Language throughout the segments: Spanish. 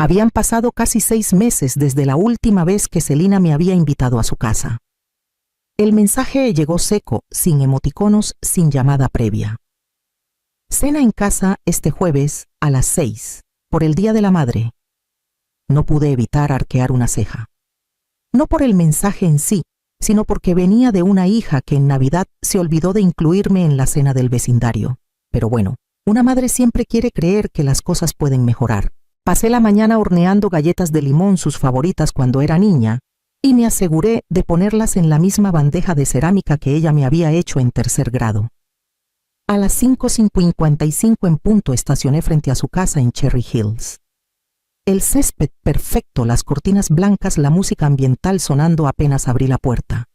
Habían pasado casi 6 meses desde la última vez que Celina me había invitado a su casa. El mensaje llegó seco, sin emoticonos, sin llamada previa. Cena en casa este jueves a las 6, por el Día de la Madre. No pude evitar arquear una ceja. No por el mensaje en sí, sino porque venía de una hija que en Navidad se olvidó de incluirme en la cena del vecindario. Pero bueno, una madre siempre quiere creer que las cosas pueden mejorar. Pasé la mañana horneando galletas de limón, sus favoritas cuando era niña, y me aseguré de ponerlas en la misma bandeja de cerámica que ella me había hecho en 3er grado. A las 5:55 en punto estacioné frente a su casa en Cherry Hills. El césped perfecto, las cortinas blancas, la música ambiental sonando apenas abrí la puerta.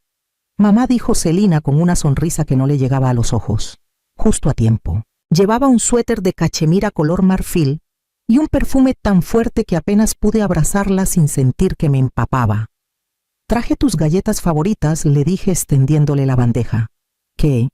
Mamá, dijo Celina con una sonrisa que no le llegaba a los ojos. Justo a tiempo. Llevaba un suéter de cachemira color marfil y un perfume tan fuerte que apenas pude abrazarla sin sentir que me empapaba. Traje tus galletas favoritas, le dije extendiéndole la bandeja. ¿Qué?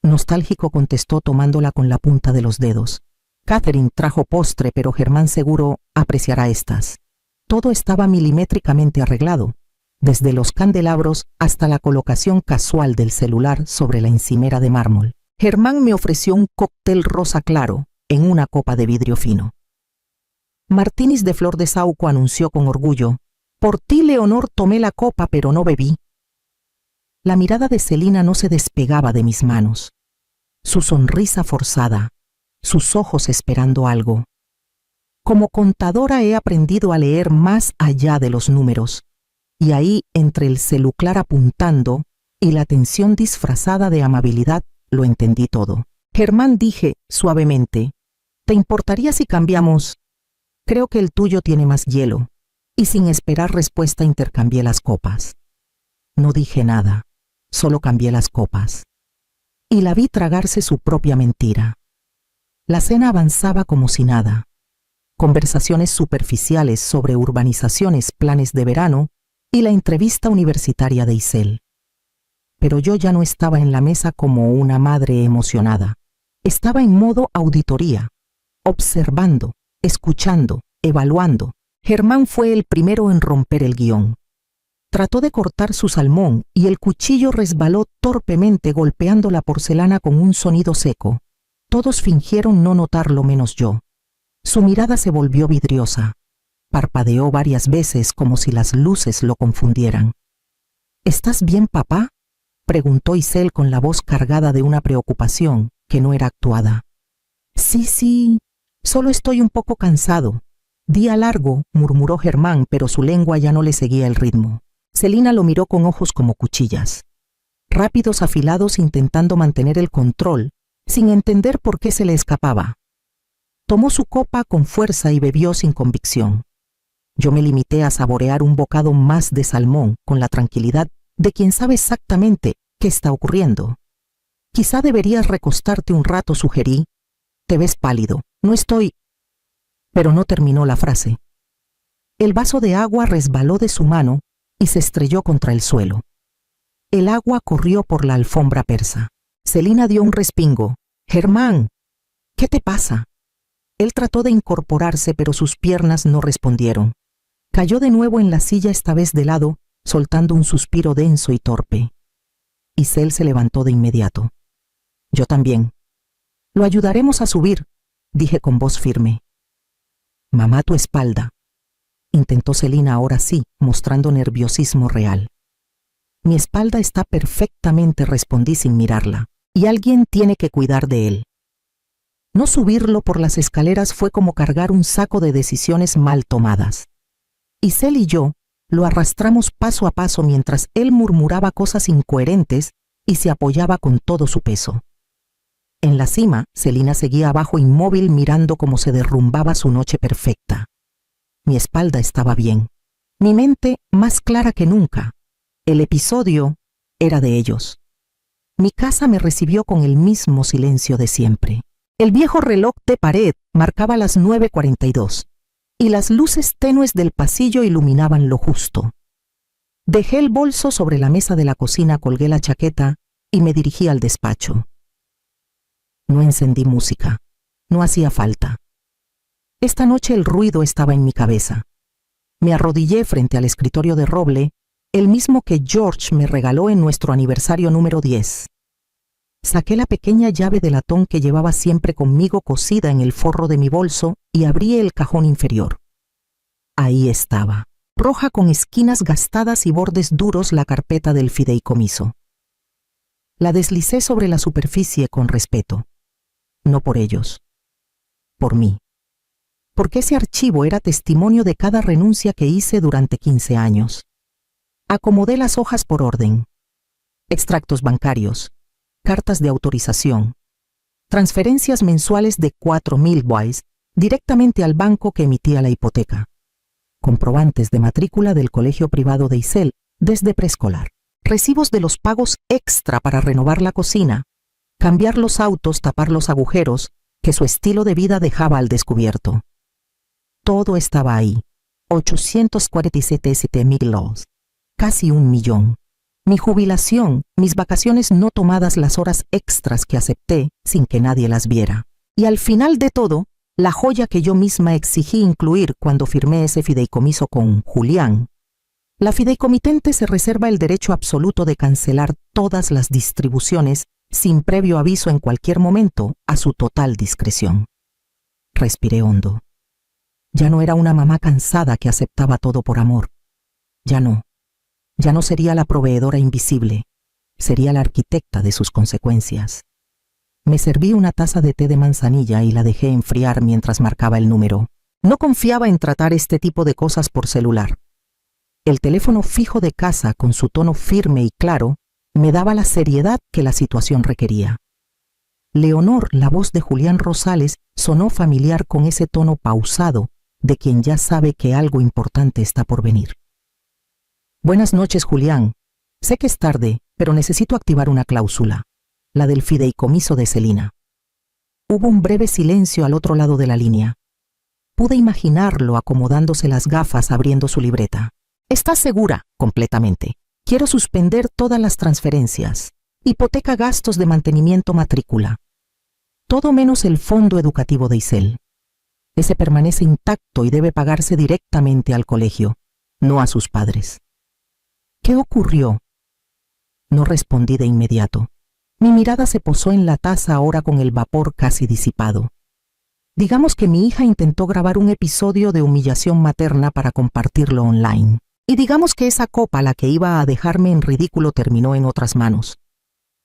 Nostálgico contestó tomándola con la punta de los dedos. Catherine trajo postre, pero Germán seguro apreciará estas. Todo estaba milimétricamente arreglado, desde los candelabros hasta la colocación casual del celular sobre la encimera de mármol. Germán me ofreció un cóctel rosa claro en una copa de vidrio fino. Martinis de flor de saúco, anunció con orgullo. Por ti, Leonor, tomé la copa, pero no bebí. La mirada de Celina no se despegaba de mis manos. Su sonrisa forzada, sus ojos esperando algo. Como contadora he aprendido a leer más allá de los números, y ahí, entre el celular apuntando y la tensión disfrazada de amabilidad, lo entendí todo. Germán, dije suavemente, ¿te importaría si cambiamos? Creo que el tuyo tiene más hielo. Y sin esperar respuesta intercambié las copas. No dije nada, solo cambié las copas. Y la vi tragarse su propia mentira. La cena avanzaba como si nada. Conversaciones superficiales sobre urbanizaciones, planes de verano y la entrevista universitaria de Isel. Pero yo ya no estaba en la mesa como una madre emocionada. Estaba en modo auditoría, observando, escuchando, evaluando. Germán fue el primero en romper el guión. Trató de cortar su salmón y el cuchillo resbaló torpemente golpeando la porcelana con un sonido seco. Todos fingieron no notarlo menos yo. Su mirada se volvió vidriosa. Parpadeó varias veces como si las luces lo confundieran. ¿Estás bien, papá?, preguntó Isel con la voz cargada de una preocupación que no era actuada. Sí, solo estoy un poco cansado. Día largo, murmuró Germán, pero su lengua ya no le seguía el ritmo. Celina lo miró con ojos como cuchillas, rápidos, afilados, intentando mantener el control, sin entender por qué se le escapaba. Tomó su copa con fuerza y bebió sin convicción. Yo me limité a saborear un bocado más de salmón con la tranquilidad de quien sabe exactamente qué está ocurriendo. Quizá deberías recostarte un rato, sugerí. Te ves pálido. No estoy... Pero no terminó la frase. El vaso de agua resbaló de su mano y se estrelló contra el suelo. El agua corrió por la alfombra persa. Celina dio un respingo. Germán, ¿qué te pasa? Él trató de incorporarse, pero sus piernas no respondieron. Cayó de nuevo en la silla, esta vez de lado, soltando un suspiro denso y torpe. Isel se levantó de inmediato. Yo también. Lo ayudaremos a subir, dije con voz firme. Mamá, tu espalda. Intentó Celina ahora sí, mostrando nerviosismo real. Mi espalda está perfectamente, respondí sin mirarla, y alguien tiene que cuidar de él. No subirlo por las escaleras fue como cargar un saco de decisiones mal tomadas. Isel y yo lo arrastramos paso a paso mientras él murmuraba cosas incoherentes y se apoyaba con todo su peso. En la cima, Celina seguía abajo inmóvil mirando cómo se derrumbaba su noche perfecta. Mi espalda estaba bien, mi mente más clara que nunca. El episodio era de ellos. Mi casa me recibió con el mismo silencio de siempre. El viejo reloj de pared marcaba las 9:42 y las luces tenues del pasillo iluminaban lo justo. Dejé el bolso sobre la mesa de la cocina, colgué la chaqueta y me dirigí al despacho. No encendí música, no hacía falta. Esta noche el ruido estaba en mi cabeza. Me arrodillé frente al escritorio de roble, el mismo que George me regaló en nuestro aniversario número 10. Saqué la pequeña llave de latón que llevaba siempre conmigo cosida en el forro de mi bolso y abrí el cajón inferior. Ahí estaba, roja con esquinas gastadas y bordes duros, la carpeta del fideicomiso. La deslicé sobre la superficie con respeto. No por ellos, por mí. Porque ese archivo era testimonio de cada renuncia que hice durante 15 años. Acomodé las hojas por orden. Extractos bancarios, cartas de autorización, transferencias mensuales de 4.000 bucks directamente al banco que emitía la hipoteca, comprobantes de matrícula del colegio privado de Isel desde preescolar, recibos de los pagos extra para renovar la cocina, cambiar los autos, tapar los agujeros que su estilo de vida dejaba al descubierto. Todo estaba ahí, 847.000 $, casi 1 millón. Mi jubilación, mis vacaciones no tomadas, las horas extras que acepté sin que nadie las viera. Y al final de todo, la joya que yo misma exigí incluir cuando firmé ese fideicomiso con Julián. La fideicomitente se reserva el derecho absoluto de cancelar todas las distribuciones sin previo aviso en cualquier momento, a su total discreción. Respiré hondo. Ya no era una mamá cansada que aceptaba todo por amor. Ya no. Ya no sería la proveedora invisible, sería la arquitecta de sus consecuencias. Me serví una taza de té de manzanilla y la dejé enfriar mientras marcaba el número. No confiaba en tratar este tipo de cosas por celular. El teléfono fijo de casa, con su tono firme y claro, me daba la seriedad que la situación requería. Leonor, la voz de Julián Rosales, sonó familiar con ese tono pausado de quien ya sabe que algo importante está por venir. Buenas noches, Julián. Sé que es tarde, pero necesito activar una cláusula, la del fideicomiso de Celina. Hubo un breve silencio al otro lado de la línea. Pude imaginarlo acomodándose las gafas, abriendo su libreta. ¿Estás segura? Completamente. Quiero suspender todas las transferencias. Hipoteca, gastos de mantenimiento, matrícula. Todo menos el fondo educativo de Isel. Ese permanece intacto y debe pagarse directamente al colegio, no a sus padres. ¿Qué ocurrió? No respondí de inmediato. Mi mirada se posó en la taza ahora con el vapor casi disipado. Digamos que mi hija intentó grabar un episodio de humillación materna para compartirlo online. Y digamos que esa copa, la que iba a dejarme en ridículo, terminó en otras manos.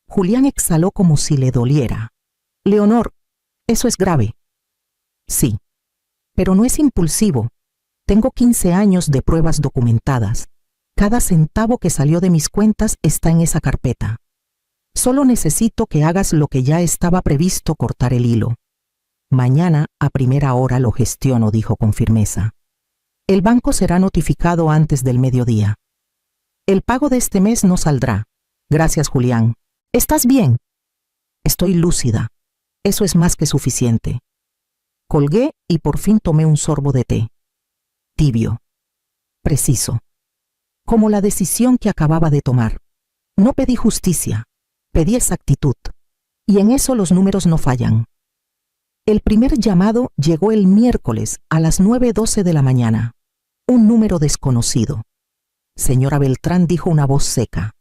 Julián exhaló como si le doliera. Leonor, eso es grave. Sí, pero no es impulsivo. Tengo 15 años de pruebas documentadas. Cada centavo que salió de mis cuentas está en esa carpeta. Solo necesito que hagas lo que ya estaba previsto: cortar el hilo. Mañana a primera hora lo gestiono, dijo con firmeza. El banco será notificado antes del mediodía. El pago de este mes no saldrá. Gracias, Julián. ¿Estás bien? Estoy lúcida. Eso es más que suficiente. Colgué y por fin tomé un sorbo de té. Tibio. Preciso. Como la decisión que acababa de tomar. No pedí justicia, pedí exactitud. Y en eso los números no fallan. El primer llamado llegó el miércoles a las 9:12 de la mañana. Un número desconocido. Señora Beltrán, dijo una voz seca.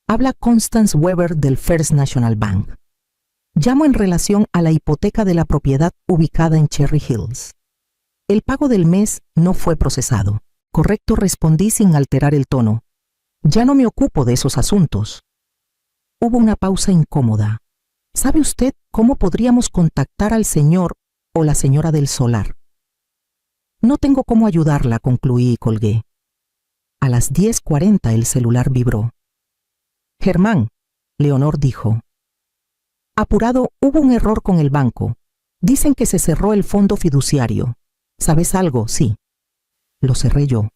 Habla Constance Weber del First National Bank. Llamo en relación a la hipoteca de la propiedad ubicada en Cherry Hills. El pago del mes no fue procesado. Correcto, respondí sin alterar el tono. Ya no me ocupo de esos asuntos. Hubo una pausa incómoda. ¿Sabe usted cómo podríamos contactar al señor o la señora del solar? No tengo cómo ayudarla, concluí y colgué. A las 10:40 el celular vibró. Germán, Leonor dijo. Apurado, hubo un error con el banco. Dicen que se cerró el fondo fiduciario. ¿Sabes algo? Sí. Lo cerré yo.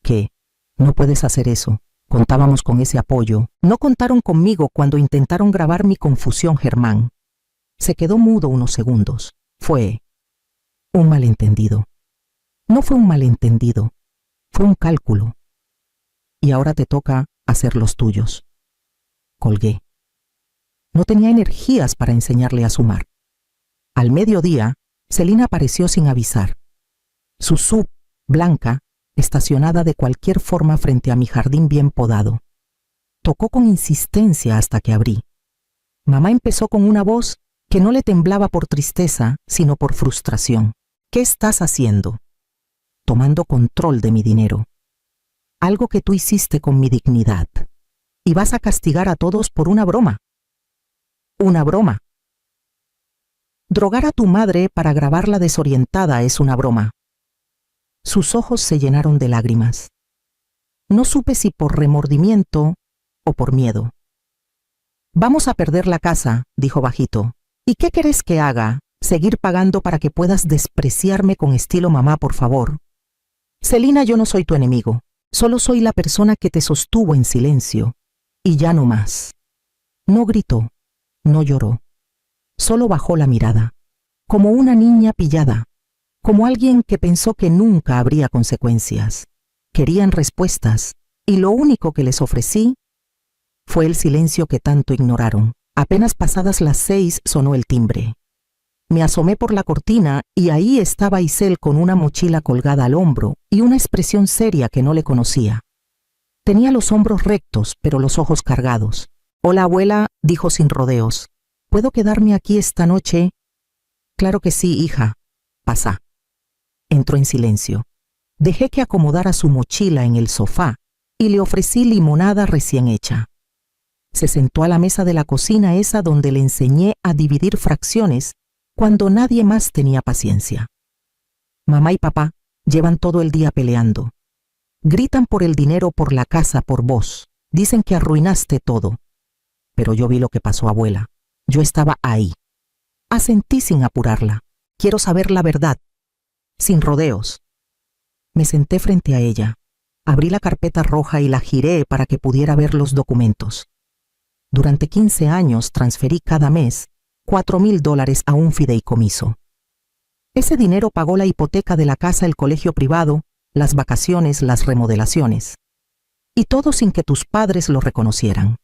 ¿Qué? No puedes hacer eso. Contábamos con ese apoyo. No contaron conmigo cuando intentaron grabar mi confusión, Germán. Se quedó mudo unos segundos. Fue un malentendido. No fue un malentendido. Fue un cálculo. Y ahora te toca hacer los tuyos. Colgué. No tenía energías para enseñarle a sumar. Al mediodía, Celina apareció sin avisar. Su SUV, blanca, estacionada de cualquier forma frente a mi jardín bien podado. Tocó con insistencia hasta que abrí. Mamá empezó con una voz que no le temblaba por tristeza, sino por frustración. ¿Qué estás haciendo? Tomando control de mi dinero. Algo que tú hiciste con mi dignidad. Y vas a castigar a todos por una broma. Una broma. Drogar a tu madre para grabarla desorientada es una broma. Sus ojos se llenaron de lágrimas. No supe si por remordimiento o por miedo. Vamos a perder la casa, dijo bajito. ¿Y qué querés que haga? ¿Seguir pagando para que puedas despreciarme con estilo mamá, por favor? Celina, yo no soy tu enemigo. Solo soy la persona que te sostuvo en silencio. Y ya no más. No gritó, no lloró. Solo bajó la mirada, como una niña pillada, como alguien que pensó que nunca habría consecuencias. Querían respuestas, y lo único que les ofrecí fue el silencio que tanto ignoraron. Apenas pasadas las 6 sonó el timbre. Me asomé por la cortina y ahí estaba Isel con una mochila colgada al hombro y una expresión seria que no le conocía. Tenía los hombros rectos, pero los ojos cargados. Hola, abuela, dijo sin rodeos. ¿Puedo quedarme aquí esta noche? Claro que sí, hija. Pasa. Entró en silencio. Dejé que acomodara su mochila en el sofá y le ofrecí limonada recién hecha. Se sentó a la mesa de la cocina esa donde le enseñé a dividir fracciones cuando nadie más tenía paciencia. Mamá y papá llevan todo el día peleando. Gritan por el dinero, por la casa, por vos. Dicen que arruinaste todo. Pero yo vi lo que pasó, abuela. Yo estaba ahí. Asentí sin apurarla. Quiero saber la verdad. Sin rodeos. Me senté frente a ella. Abrí la carpeta roja y la giré para que pudiera ver los documentos. Durante 15 años transferí cada mes $4,000 a un fideicomiso. Ese dinero pagó la hipoteca de la casa, el colegio privado, las vacaciones, las remodelaciones. Y todo sin que tus padres lo reconocieran.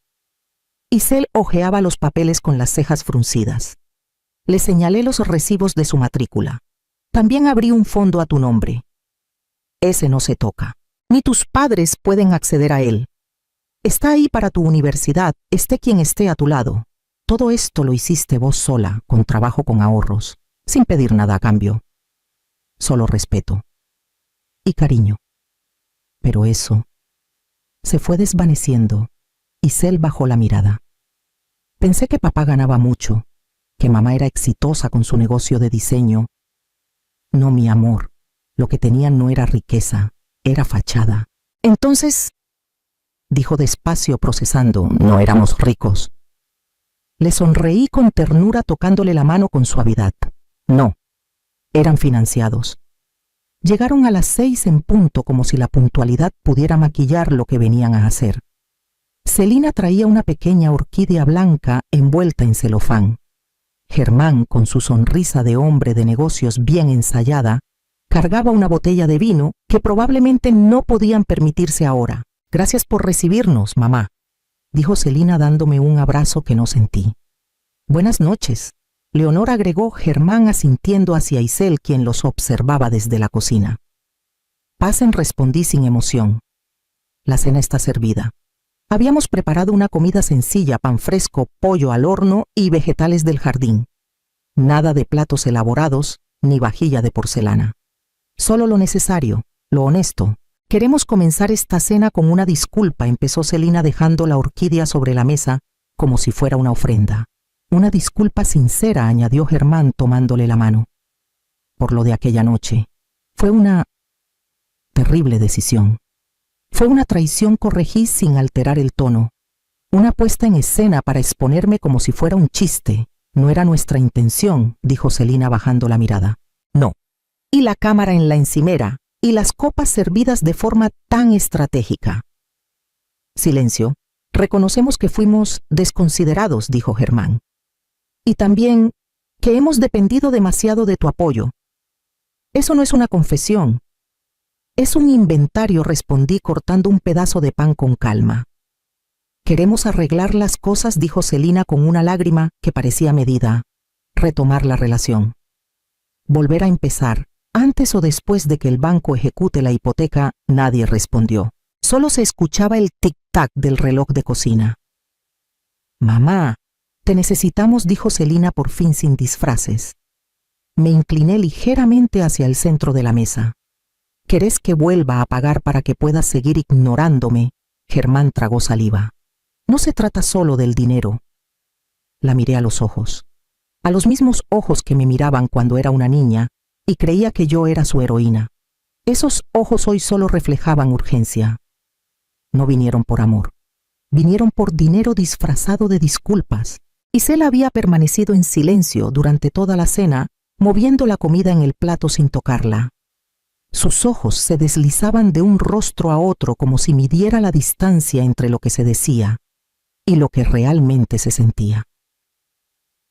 Isel hojeaba los papeles con las cejas fruncidas. Le señalé los recibos de su matrícula. También abrí un fondo a tu nombre. Ese no se toca. Ni tus padres pueden acceder a él. Está ahí para tu universidad, esté quien esté a tu lado. Todo esto lo hiciste vos sola, con trabajo, con ahorros, sin pedir nada a cambio. Solo respeto. Y cariño. Pero eso se fue desvaneciendo. Isel bajó la mirada. Pensé que papá ganaba mucho, que mamá era exitosa con su negocio de diseño. No, mi amor, lo que tenían no era riqueza, era fachada. Entonces, dijo despacio procesando, no éramos ricos. Le sonreí con ternura tocándole la mano con suavidad. No, eran financiados. Llegaron a las 6 en punto como si la puntualidad pudiera maquillar lo que venían a hacer. Celina traía una pequeña orquídea blanca envuelta en celofán. Germán, con su sonrisa de hombre de negocios bien ensayada, cargaba una botella de vino que probablemente no podían permitirse ahora. Gracias por recibirnos, mamá, dijo Celina dándome un abrazo que no sentí. Buenas noches, Leonor agregó, Germán asintiendo hacia Isel, quien los observaba desde la cocina. Pasen, respondí sin emoción. La cena está servida. Habíamos preparado una comida sencilla, pan fresco, pollo al horno y vegetales del jardín. Nada de platos elaborados ni vajilla de porcelana. Solo lo necesario, lo honesto. Queremos comenzar esta cena con una disculpa, empezó Celina dejando la orquídea sobre la mesa como si fuera una ofrenda. Una disculpa sincera, añadió Germán tomándole la mano. Por lo de aquella noche. Fue una terrible decisión. Fue una traición, corregí sin alterar el tono. Una puesta en escena para exponerme como si fuera un chiste. No era nuestra intención, dijo Celina bajando la mirada. No. Y la cámara en la encimera, y las copas servidas de forma tan estratégica. Silencio. Reconocemos que fuimos desconsiderados, dijo Germán. Y también que hemos dependido demasiado de tu apoyo. Eso no es una confesión. Es un inventario, respondí cortando un pedazo de pan con calma. Queremos arreglar las cosas, dijo Celina con una lágrima que parecía medida. Retomar la relación. Volver a empezar, antes o después de que el banco ejecute la hipoteca. Nadie respondió. Solo se escuchaba el tic-tac del reloj de cocina. «Mamá, te necesitamos», dijo Celina por fin sin disfraces. Me incliné ligeramente hacia el centro de la mesa. «¿Querés que vuelva a pagar para que puedas seguir ignorándome?» Germán tragó saliva. «No se trata solo del dinero». La miré a los ojos. A los mismos ojos que me miraban cuando era una niña y creía que yo era su heroína. Esos ojos hoy solo reflejaban urgencia. No vinieron por amor. Vinieron por dinero disfrazado de disculpas. Isel había permanecido en silencio durante toda la cena, moviendo la comida en el plato sin tocarla. Sus ojos se deslizaban de un rostro a otro como si midiera la distancia entre lo que se decía y lo que realmente se sentía.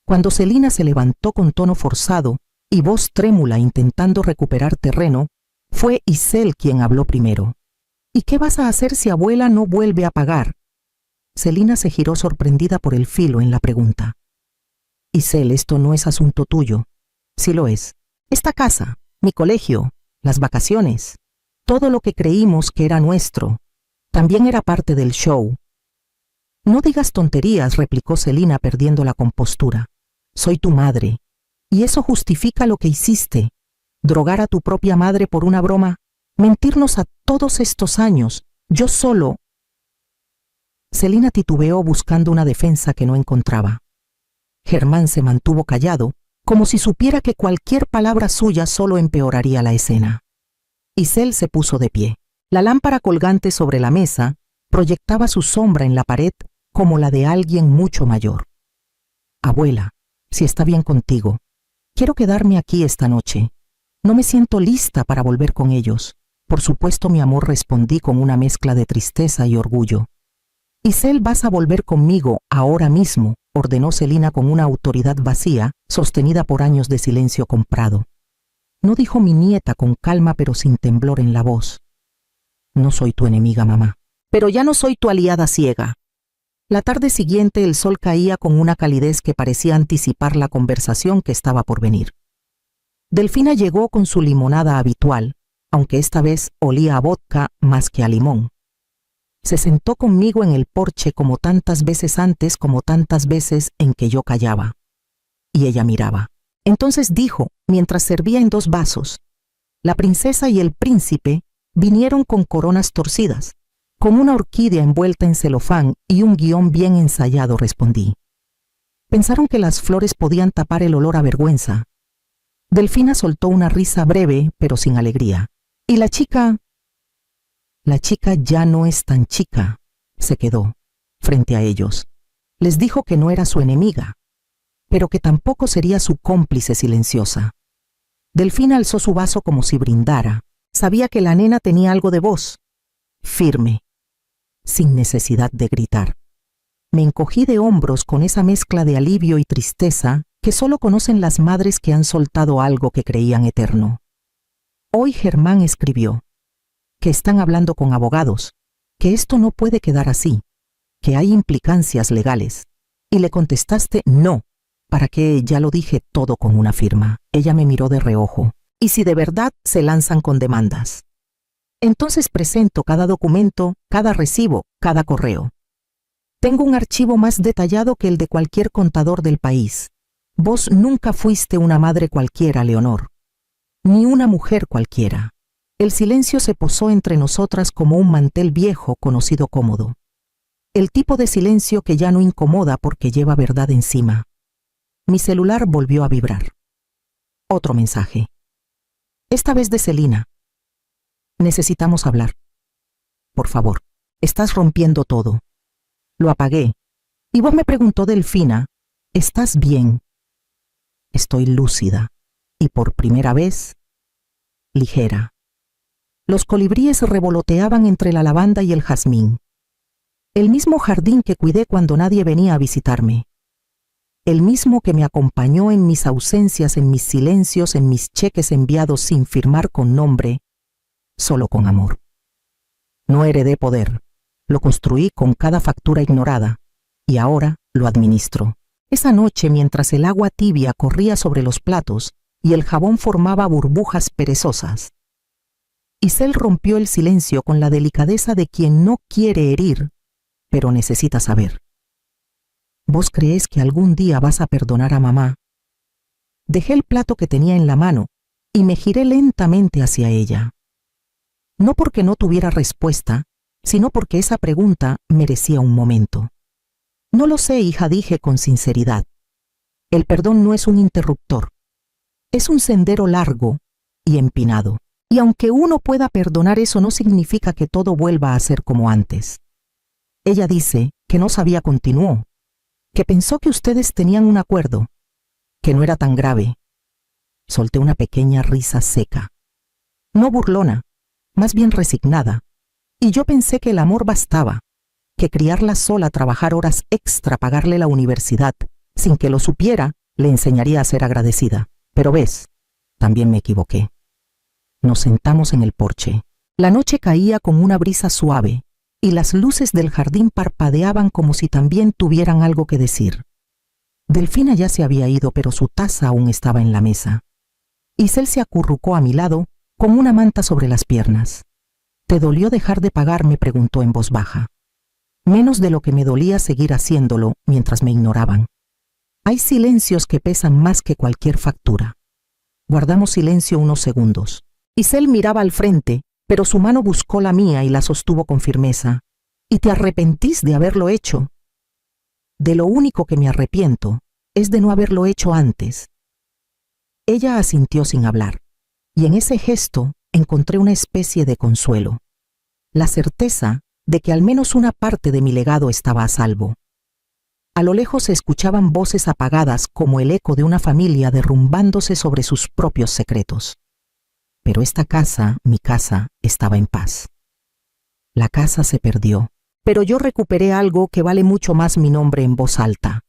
Cuando Celina se levantó con tono forzado y voz trémula intentando recuperar terreno, fue Isel quien habló primero. «¿Y qué vas a hacer si abuela no vuelve a pagar?» Celina se giró sorprendida por el filo en la pregunta. «Isel, esto no es asunto tuyo». «Sí lo es. Esta casa, mi colegio, las vacaciones, todo lo que creímos que era nuestro, también era parte del show». «No digas tonterías», replicó Celina perdiendo la compostura. «Soy tu madre, y eso justifica lo que hiciste. Drogar a tu propia madre por una broma, mentirnos a todos estos años, yo solo». Celina titubeó buscando una defensa que no encontraba. Germán se mantuvo callado, como si supiera que cualquier palabra suya solo empeoraría la escena. Isel se puso de pie. La lámpara colgante sobre la mesa proyectaba su sombra en la pared como la de alguien mucho mayor. «Abuela, si está bien contigo, quiero quedarme aquí esta noche. No me siento lista para volver con ellos». «Por supuesto, mi amor», respondí con una mezcla de tristeza y orgullo. «Isel, vas a volver conmigo ahora mismo», ordenó Celina con una autoridad vacía, sostenida por años de silencio comprado. No dijo mi nieta con calma pero sin temblor en la voz. «No soy tu enemiga, mamá, pero ya no soy tu aliada ciega». La tarde siguiente el sol caía con una calidez que parecía anticipar la conversación que estaba por venir. Delfina llegó con su limonada habitual, aunque esta vez olía a vodka más que a limón. Se sentó conmigo en el porche como tantas veces antes, como tantas veces en que yo callaba. Y ella miraba. Entonces dijo, mientras servía en 2 vasos, «La princesa y el príncipe vinieron con coronas torcidas, con una orquídea envuelta en celofán y un guión bien ensayado», respondí. «Pensaron que las flores podían tapar el olor a vergüenza». Delfina soltó una risa breve, pero sin alegría. «¿Y la chica?» «La chica ya no es tan chica», se quedó frente a ellos. Les dijo que no era su enemiga, pero que tampoco sería su cómplice silenciosa. Delfina alzó su vaso como si brindara. Sabía que la nena tenía algo de voz, firme, sin necesidad de gritar. Me encogí de hombros con esa mezcla de alivio y tristeza que solo conocen las madres que han soltado algo que creían eterno. Hoy Germán escribió que están hablando con abogados, que esto no puede quedar así, que hay implicancias legales. Y le contestaste no, ¿para qué? Ya lo dije todo con una firma. Ella me miró de reojo. ¿Y si de verdad se lanzan con demandas? Entonces presento cada documento, cada recibo, cada correo. Tengo un archivo más detallado que el de cualquier contador del país. Vos nunca fuiste una madre cualquiera, Leonor, ni una mujer cualquiera. El silencio se posó entre nosotras como un mantel viejo conocido cómodo. El tipo de silencio que ya no incomoda porque lleva verdad encima. Mi celular volvió a vibrar. Otro mensaje. Esta vez de Celina. «Necesitamos hablar. Por favor, estás rompiendo todo». Lo apagué. Y vos me preguntó Delfina, «¿Estás bien?» Estoy lúcida. Y por primera vez, ligera. Los colibríes revoloteaban entre la lavanda y el jazmín. El mismo jardín que cuidé cuando nadie venía a visitarme. El mismo que me acompañó en mis ausencias, en mis silencios, en mis cheques enviados sin firmar con nombre, solo con amor. No heredé poder, lo construí con cada factura ignorada, y ahora lo administro. Esa noche, mientras el agua tibia corría sobre los platos y el jabón formaba burbujas perezosas. Isel rompió el silencio con la delicadeza de quien no quiere herir, pero necesita saber. ¿Vos creés que algún día vas a perdonar a mamá? Dejé el plato que tenía en la mano y me giré lentamente hacia ella. No porque no tuviera respuesta, sino porque esa pregunta merecía un momento. No lo sé, hija, dije con sinceridad. El perdón no es un interruptor. Es un sendero largo y empinado. Y aunque uno pueda perdonar, eso no significa que todo vuelva a ser como antes. Ella dice que no sabía, continuó, que pensó que ustedes tenían un acuerdo, que no era tan grave. Solté una pequeña risa seca. No burlona, más bien resignada. Y yo pensé que el amor bastaba, que criarla sola, trabajar horas extra, pagarle la universidad, sin que lo supiera, le enseñaría a ser agradecida. Pero ves, también me equivoqué. Nos sentamos en el porche. La noche caía con una brisa suave y las luces del jardín parpadeaban como si también tuvieran algo que decir. Delfina ya se había ido, pero su taza aún estaba en la mesa. Isel se acurrucó a mi lado con una manta sobre las piernas. ¿Te dolió dejar de pagar?, me preguntó en voz baja. Menos de lo que me dolía seguir haciéndolo mientras me ignoraban. Hay silencios que pesan más que cualquier factura. Guardamos silencio unos segundos. Isel miraba al frente, pero su mano buscó la mía y la sostuvo con firmeza. ¿Y te arrepentís de haberlo hecho? De lo único que me arrepiento es de no haberlo hecho antes. Ella asintió sin hablar, y en ese gesto encontré una especie de consuelo. La certeza de que al menos una parte de mi legado estaba a salvo. A lo lejos se escuchaban voces apagadas como el eco de una familia derrumbándose sobre sus propios secretos. Pero esta casa, mi casa, estaba en paz. La casa se perdió, pero yo recuperé algo que vale mucho más: mi nombre en voz alta.